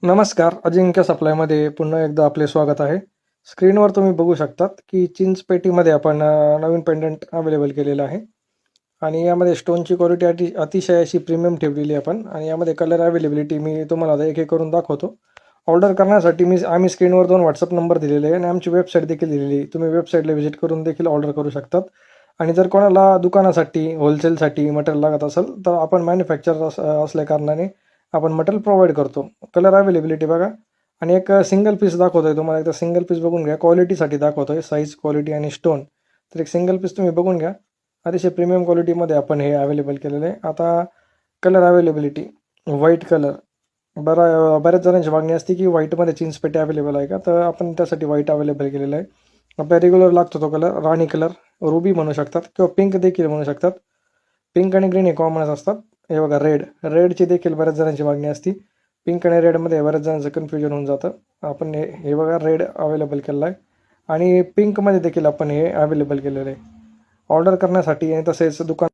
नमस्कार. अजिंक्य सप्लायमध्ये पुन्हा एकदा आपले स्वागत आहे. स्क्रीनवर तुम्ही बघू शकतात की चिंच पेटीमध्ये आपण नवीन पेंडंट अवेलेबल केलेलं आहे आणि यामध्ये स्टोनची क्वालिटी अतिशय अशी प्रीमियम ठेवलेली आपण आणि यामध्ये कलर अवेलेबिलिटी मी तुम्हाला आता एक एक करून दाखवतो. ऑर्डर करण्यासाठी आम्ही स्क्रीनवर 2 WhatsApp नंबर दिलेले आहे आणि आमची वेबसाईट देखील दिलेली आहे. तुम्ही वेबसाईटला व्हिजिट करून देखील ऑर्डर करू शकतात आणि जर कोणाला दुकानासाठी, होलसेलसाठी मटेरियल लागत असेल तर आपण मॅन्युफॅक्चरर असल्या कारणाने आपण मटेरियल प्रोव्हाइड करतो. कलर अवेलेबिलिटी बघा आणि एक सिंगल पीस दाखवतोय तुम्हाला. एकदा सिंगल पीस बघून घ्या. क्वालिटीसाठी दाखवतोय, साईज, क्वालिटी आणि स्टोन. तर एक सिंगल पीस तुम्ही बघून घ्या. अतिशय प्रीमियम क्वालिटीमध्ये आपण हे अवेलेबल केलेलं आहे. आता कलर अवेलेबिलिटी व्हाईट कलर. बऱ्याच जणांची मागणी असते की व्हाईटमध्ये चिंच पेटी अवेलेबल आहे का, तर आपण त्यासाठी व्हाईट अवेलेबल केलेलं आहे. आपल्या रेग्युलर लागतो तो कलर राणी कलर, रुबी म्हणू शकतात किंवा पिंक देखील म्हणू शकतात. पिंक आणि ग्रीन हे कॉमनच असतात. हे बघा रेडची देखील बऱ्याच जणांची मागणी असते. पिंक आणि रेडमध्ये बऱ्याच जणांचं कन्फ्युजन होऊन जातं. आपण हे बघा रेड अवेलेबल केलेलं आहे आणि पिंकमध्ये देखील आपण हे अवेलेबल केलेलं आहे. ऑर्डर करण्यासाठी आणि तसेच दुकान